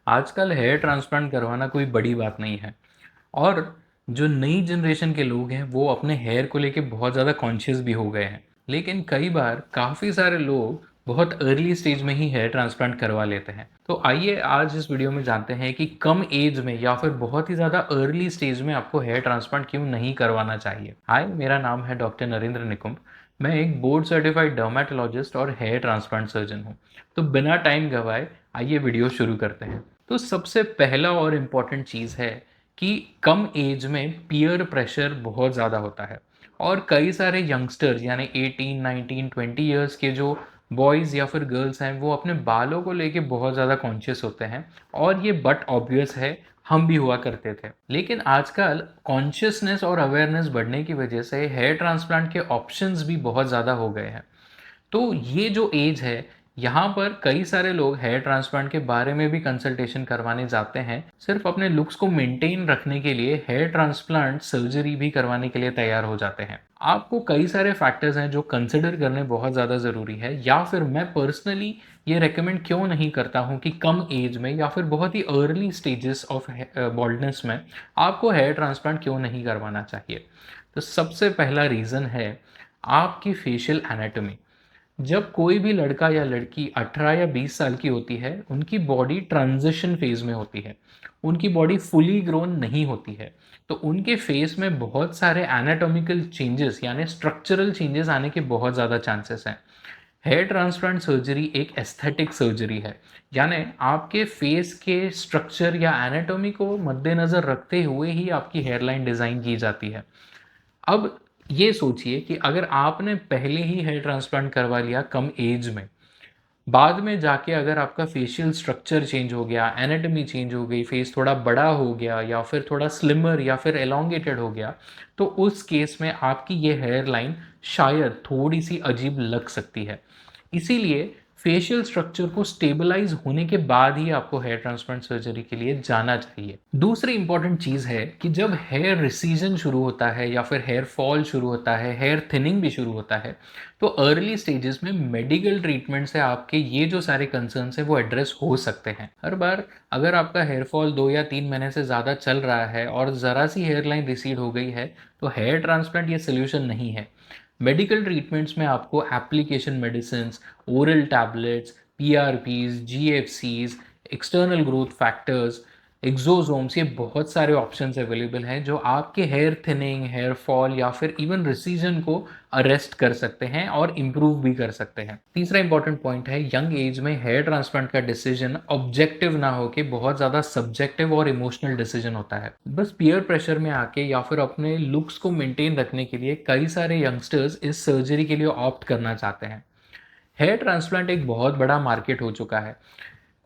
आजकल hair transplant करवाना कोई बड़ी बात नहीं है। और जो नई जनरेशन के लोग हैं वो अपने हेयर को लेके बहुत ज़्यादा कॉन्शियस भी हो गए हैं। लेकिन कई बार काफ़ी सारे लोग बहुत अर्ली स्टेज में ही हेयर ट्रांसप्लांट करवा लेते हैं। तो आइए आज इस वीडियो में जानते हैं कि कम एज में या फिर बहुत ही ज़्यादा अर्ली स्टेज में आपको हेयर ट्रांसप्लांट क्यों नहीं करवाना चाहिए। हाय, मेरा नाम है डॉक्टर नरेंद्र निकुंभ। मैं एक बोर्ड सर्टिफाइड डर्मेटोलॉजिस्ट और हेयर ट्रांसप्लांट सर्जन हूँ। तो बिना टाइम गवाए आइए वीडियो शुरू करते हैं। तो सबसे पहला और इम्पॉर्टेंट चीज़ है कि कम एज में पीयर प्रेशर बहुत ज़्यादा होता है। और कई सारे यंगस्टर्स यानी 18, 19, 20 इयर्स के जो बॉयज़ या फिर गर्ल्स हैं वो अपने बालों को लेके बहुत ज़्यादा कॉन्शियस होते हैं। और ये बट ऑब्वियस है, हम भी हुआ करते थे। लेकिन आजकल कॉन्शियसनेस और अवेयरनेस बढ़ने की वजह से हेयर ट्रांसप्लांट के ऑप्शंस भी बहुत ज़्यादा हो गए हैं। तो ये जो एज है, यहाँ पर कई सारे लोग हेयर ट्रांसप्लांट के बारे में भी कंसल्टेशन करवाने जाते हैं। सिर्फ अपने लुक्स को मेंटेन रखने के लिए हेयर ट्रांसप्लांट सर्जरी भी करवाने के लिए तैयार हो जाते हैं। आपको कई सारे फैक्टर्स हैं जो कंसिडर करने बहुत ज़्यादा ज़रूरी है, या फिर मैं पर्सनली ये रेकमेंड क्यों नहीं करता हूँ कि कम एज में या फिर बहुत ही अर्ली स्टेजेस ऑफ बॉल्डनेस में आपको हेयर ट्रांसप्लांट क्यों नहीं करवाना चाहिए। तो सबसे पहला रीज़न है आपकी फेशियल एनाटॉमी। जब कोई भी लड़का या लड़की 18 या 20 साल की होती है, उनकी बॉडी ट्रांजिशन फेज में होती है। उनकी बॉडी फुली ग्रोन नहीं होती है। तो उनके फेस में बहुत सारे एनाटॉमिकल चेंजेस यानी स्ट्रक्चरल चेंजेस आने के बहुत ज़्यादा चांसेस हैं। हेयर ट्रांसप्लांट सर्जरी एक एस्थेटिक सर्जरी है, यानी आपके फेस के स्ट्रक्चर या एनाटॉमी को मद्देनज़र रखते हुए ही आपकी हेयरलाइन डिज़ाइन की जाती है। अब ये सोचिए कि अगर आपने पहले ही हेयर ट्रांसप्लांट करवा लिया कम एज में, बाद में जाके अगर आपका फेशियल स्ट्रक्चर चेंज हो गया, एनाटॉमी चेंज हो गई, फेस थोड़ा बड़ा हो गया या फिर थोड़ा स्लिमर या फिर एलोंगेटेड हो गया, तो उस केस में आपकी ये हेयर लाइन शायद थोड़ी सी अजीब लग सकती है। इसीलिए फेशियल स्ट्रक्चर को स्टेबलाइज होने के बाद ही आपको हेयर ट्रांसप्लांट सर्जरी के लिए जाना चाहिए। दूसरी इंपॉर्टेंट चीज़ है कि जब हेयर रिसीजन शुरू होता है या फिर हेयर फॉल शुरू होता है, हेयर थिनिंग भी शुरू होता है, तो अर्ली स्टेजेस में मेडिकल ट्रीटमेंट से आपके ये जो सारे कंसर्न्स हैं वो एड्रेस हो सकते हैं। हर बार अगर आपका हेयर फॉल 2 या 3 महीने से ज़्यादा चल रहा है और ज़रा सी हेयर लाइन रिसीड हो गई है, तो हेयर ट्रांसप्लांट ये सोल्यूशन नहीं है। मेडिकल ट्रीटमेंट्स में आपको application medicines, oral tablets, PRPs, GFCs, external growth factors, exosomes, ये बहुत सारे ऑप्शंस अवेलेबल हैं जो आपके हेयर थिनिंग, हेयर फॉल या फिर इवन रिसीजन को अरेस्ट कर सकते हैं और इम्प्रूव भी कर सकते हैं। तीसरा इंपॉर्टेंट पॉइंट है, यंग एज में हेयर ट्रांसप्लांट का डिसीजन ऑब्जेक्टिव ना हो के बहुत ज़्यादा सब्जेक्टिव और इमोशनल डिसीजन होता है। बस पीयर प्रेशर में आके या फिर अपने लुक्स को मेंटेन रखने के लिए कई सारे यंगस्टर्स इस सर्जरी के लिए ऑप्ट करना चाहते हैं। हेयर ट्रांसप्लांट एक बहुत बड़ा मार्केट हो चुका है।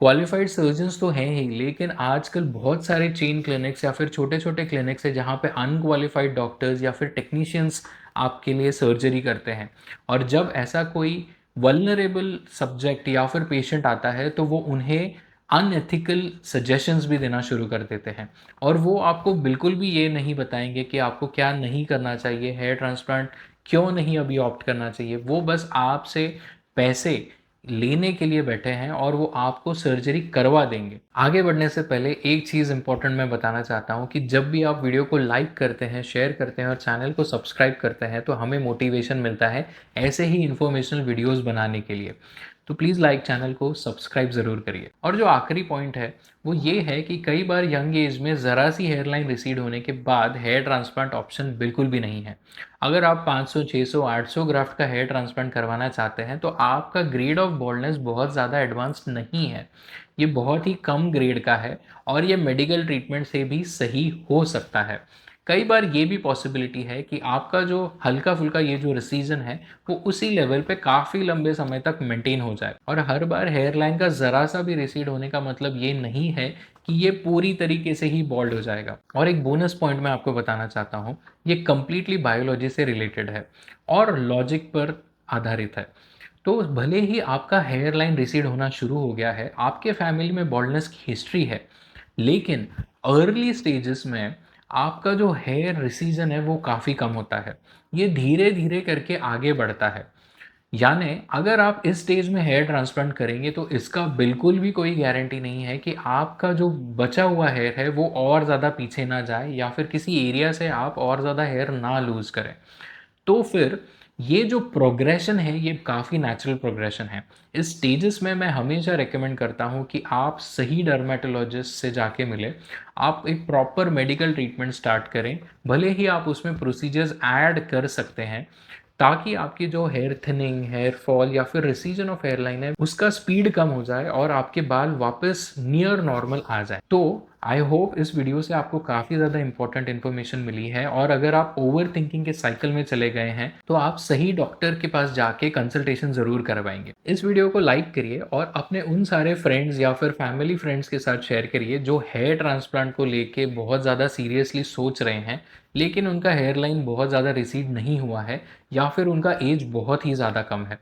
क्वालिफाइड सर्जन्स तो हैं ही, लेकिन आजकल बहुत सारे चेन क्लिनिक्स या फिर छोटे-छोटे क्लिनिक्स हैं जहाँ पे अनक्वालिफाइड डॉक्टर्स या फिर टेक्नीशियंस आपके लिए सर्जरी करते हैं। और जब ऐसा कोई वल्नरेबल सब्जेक्ट या फिर पेशेंट आता है तो वो उन्हें अनएथिकल सजेशंस भी देना शुरू कर देते हैं। और वो आपको बिल्कुल भी ये नहीं बताएँगे कि आपको क्या नहीं करना चाहिए, हेयर ट्रांसप्लांट क्यों नहीं अभी ऑप्ट करना चाहिए। वो बस आपसे पैसे लेने के लिए बैठे हैं और वो आपको सर्जरी करवा देंगे। आगे बढ़ने से पहले एक चीज़ इंपॉर्टेंट मैं बताना चाहता हूँ कि जब भी आप वीडियो को लाइक करते हैं, शेयर करते हैं और चैनल को सब्सक्राइब करते हैं, तो हमें मोटिवेशन मिलता है ऐसे ही इन्फॉर्मेशनल वीडियोस बनाने के लिए। तो प्लीज़ लाइक, चैनल को सब्सक्राइब ज़रूर करिए। और जो आखिरी पॉइंट है वो ये है कि कई बार यंग एज में ज़रा सी हेयरलाइन रिसीड होने के बाद हेयर ट्रांसप्लांट ऑप्शन बिल्कुल भी नहीं है। अगर आप 500, 600, 800 ग्राफ्ट का हेयर ट्रांसप्लांट करवाना चाहते हैं तो आपका ग्रेड ऑफ बॉल्डनेस बहुत ज़्यादा एडवांस्ड नहीं है। ये बहुत ही कम ग्रेड का है और ये मेडिकल ट्रीटमेंट से भी सही हो सकता है। कई बार ये भी पॉसिबिलिटी है कि आपका जो हल्का-फुल्का ये जो रिसीजन है वो उसी लेवल पे काफ़ी लंबे समय तक मेंटेन हो जाए। और हर बार हेयरलाइन का ज़रा-सा भी रिसीड होने का मतलब ये नहीं है कि ये पूरी तरीके से ही बॉल्ड हो जाएगा। और एक बोनस पॉइंट मैं आपको बताना चाहता हूँ, ये कंप्लीटली बायोलॉजी से रिलेटेड है और लॉजिक पर आधारित है। तो भले ही आपका हेयर लाइन रिसीड होना शुरू हो गया है, आपके फैमिली में बॉल्डनेस की हिस्ट्री है, लेकिन अर्ली स्टेजेस में आपका जो हेयर रिसीजन है वो काफ़ी कम होता है। ये धीरे धीरे करके आगे बढ़ता है। यानी अगर आप इस स्टेज में हेयर ट्रांसप्लांट करेंगे तो इसका बिल्कुल भी कोई गारंटी नहीं है कि आपका जो बचा हुआ हेयर है वो और ज़्यादा पीछे ना जाए या फिर किसी एरिया से आप और ज़्यादा हेयर ना लूज़ करें। तो फिर ये जो प्रोग्रेशन है ये काफ़ी नेचुरल प्रोग्रेशन है। इस स्टेजेस में मैं हमेशा रिकमेंड करता हूँ कि आप सही डर्मेटोलॉजिस्ट से जाके मिलें। आप एक प्रॉपर मेडिकल ट्रीटमेंट स्टार्ट करें, भले ही आप उसमें प्रोसीजर्स ऐड कर सकते हैं ताकि आपकी जो हेयर थिनिंग, हेयर फॉल या फिर रिसीजन ऑफ हेयरलाइन है उसका स्पीड कम हो जाए और आपके बाल वापस नियर नॉर्मल आ जाए। तो आई होप इस वीडियो से आपको काफ़ी ज़्यादा इंपॉर्टेंट इन्फॉर्मेशन मिली है और अगर आप ओवर थिंकिंग के साइकिल में चले गए हैं तो आप सही डॉक्टर के पास जाके कंसल्टेशन ज़रूर करवाएंगे। इस वीडियो को लाइक करिए और अपने उन सारे फ्रेंड्स या फिर फैमिली फ्रेंड्स के साथ शेयर करिए जो हेयर ट्रांसप्लांट को लेके बहुत ज़्यादा सीरियसली सोच रहे हैं लेकिन उनका हेयर लाइन बहुत ज़्यादा रिसीड नहीं हुआ है या फिर उनका एज बहुत ही ज़्यादा कम है।